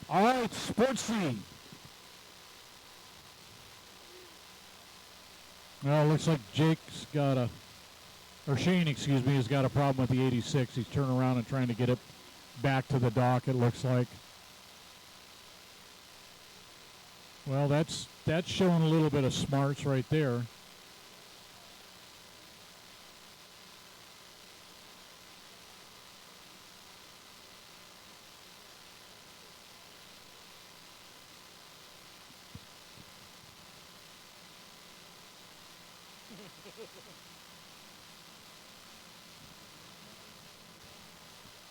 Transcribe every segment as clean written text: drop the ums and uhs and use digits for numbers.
All right, sports scene. Well, looks like Jake's got a, or Shane, excuse me, has got a problem with the 86. He's turning around and trying to get it back to the dock, it looks like. Well, that's showing a little bit of smarts right there.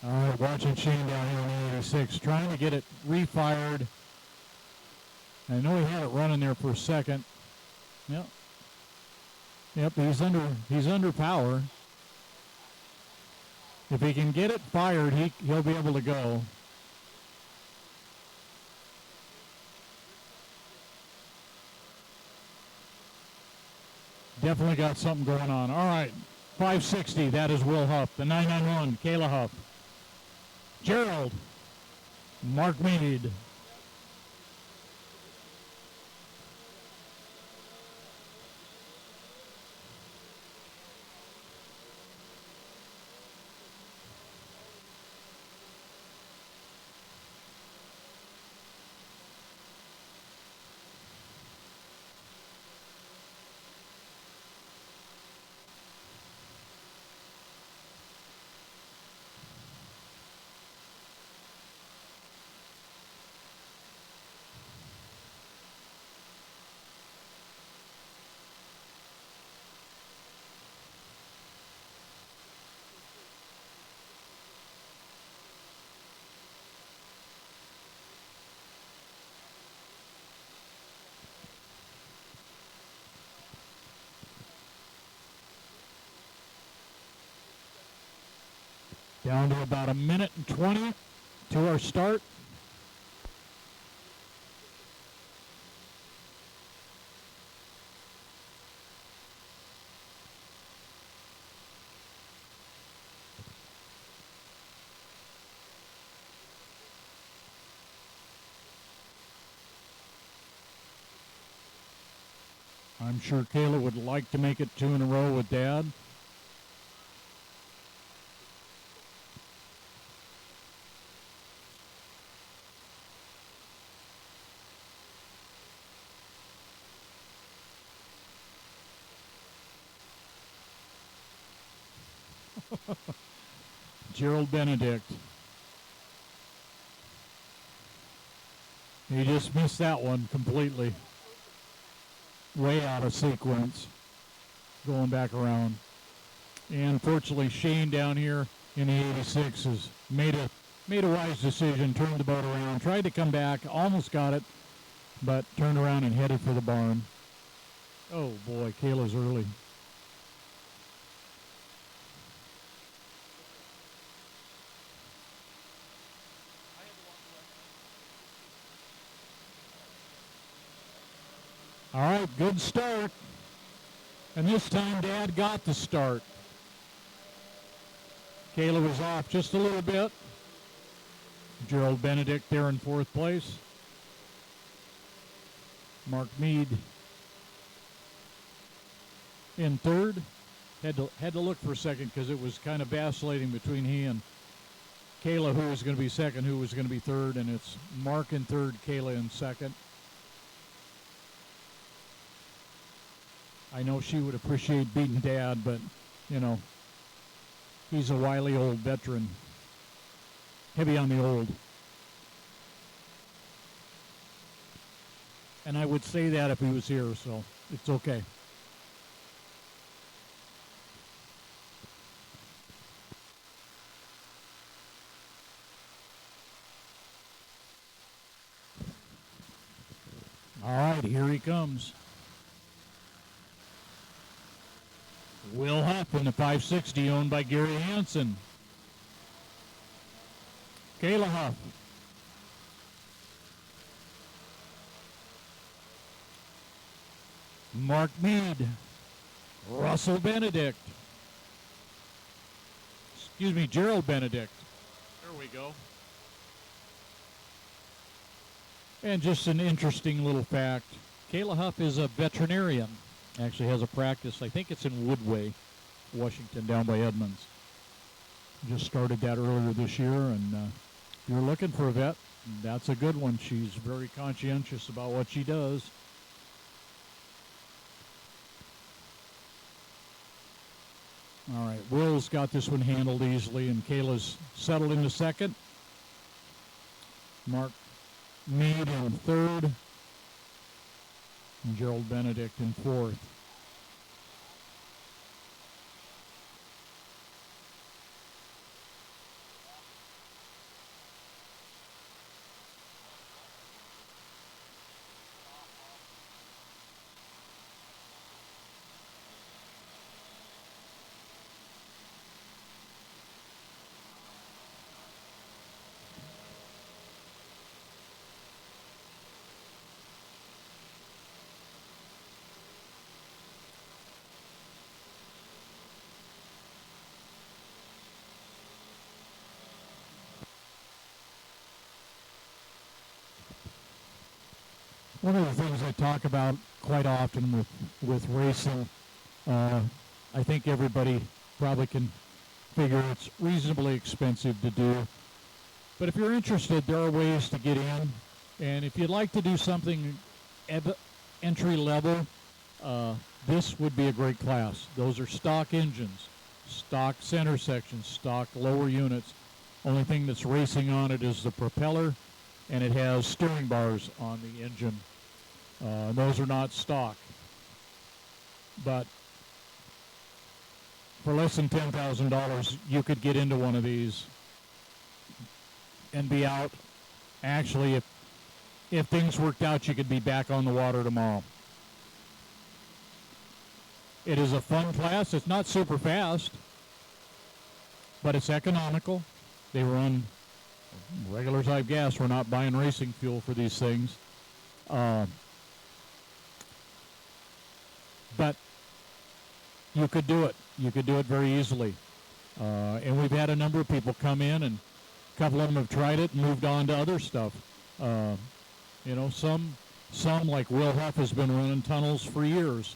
All right, watching Shane down here on the 86, trying to get it refired. I know he had it running there for a second. Yep. Yep, he's under power. If he can get it fired, he'll be able to go. Definitely got something going on. All right, 560, that is Will Huff. The 991, Kayla Huff. Gerald, Mark Mead. Down to about a minute and 20 to our start. I'm sure Kayla would like to make it 2 in a row with Dad. Gerald Benedict. He just missed that one completely. Way out of sequence. Going back around. And fortunately, Shane down here in the 86 has made a wise decision, turned the boat around, tried to come back, almost got it, but turned around and headed for the barn. Oh boy, Kayla's early. All right, good start. And this time Dad got the start. Kayla was off just a little bit. Gerald Benedict there in 4th place. Mark Mead in 3rd. Had to look for a second because it was kind of vacillating between he and Kayla, who was going to be 2nd, who was going to be 3rd, and it's Mark in 3rd, Kayla in 2nd. I know she would appreciate beating Dad, but, you know, he's a wily old veteran. Heavy on the old. And I would say that if he was here, so it's okay. All right, here he comes. Will Huff in the 560, owned by Gary Hansen. Kayla Huff. Mark Mead. Russell Benedict. Excuse me, Gerald Benedict. There we go. And just an interesting little fact, Kayla Huff is a veterinarian. Actually has a practice, I think it's in Woodway, Washington, down by Edmonds. Just started that earlier this year, and if you're looking for a vet, that's a good one. She's very conscientious about what she does. All right, Will's got this one handled easily, and Kayla's settled into second. Mark Mead in third, and Gerald Benedict in fourth. One of the things I talk about quite often with racing, I think everybody probably can figure it's reasonably expensive to do. But if you're interested, there are ways to get in. And if you'd like to do something entry level, this would be a great class. Those are stock engines, stock center sections, stock lower units. Only thing that's racing on it is the propeller, and it has steering bars on the engine. Those are not stock. But for less than $10,000, you could get into one of these and be out. Actually, if things worked out, you could be back on the water tomorrow. It is a fun class. It's not super fast, but it's economical. They run regular type gas. We're not buying racing fuel for these things. But you could do it. You could do it very easily. And we've had a number of people come in, and a couple of them have tried it and moved on to other stuff. Some like Will Huff has been running tunnels for years.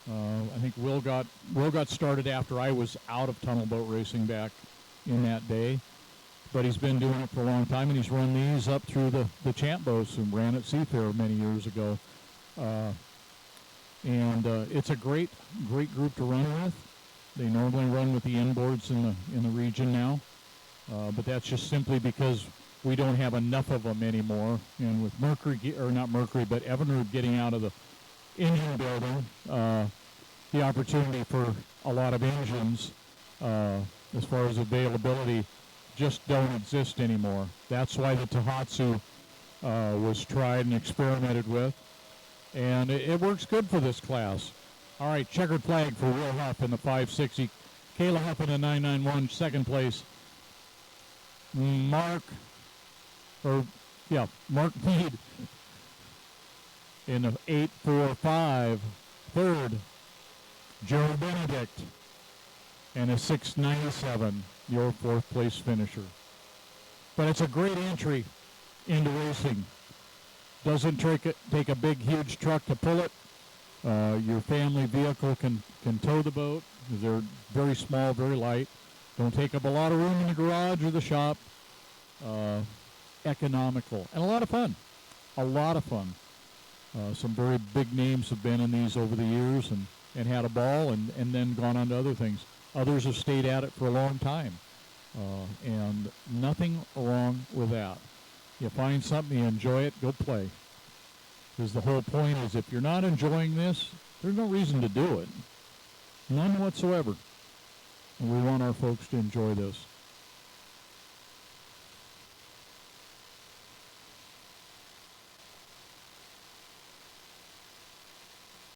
I think Will got started after I was out of tunnel boat racing back in that day. But he's been doing it for a long time, and he's run these up through the champ boats and ran at Seafair many years ago. And it's a great group to run with. They normally run with the inboards in the region now, but that's just simply because we don't have enough of them anymore. And with Evinrude getting out of the engine building, the opportunity for a lot of engines, as far as availability, just don't exist anymore. That's why the Tohatsu was tried and experimented with. And it works good for this class. All right, checkered flag for Will Huff in the 560. Kayla Huff in the 991, second place. Mark Mead in the 845, third. Joe Benedict in a 697, your fourth place finisher. But it's a great entry into racing. Doesn't take a big, huge truck to pull it. Your family vehicle can tow the boat because they're very small, very light. Don't take up a lot of room in the garage or the shop. Economical and a lot of fun. Some very big names have been in these over the years and had a ball and then gone on to other things. Others have stayed at it for a long time. And nothing wrong with that. You find something, you enjoy it, go play. Because the whole point is if you're not enjoying this, there's no reason to do it. None whatsoever. And we want our folks to enjoy this.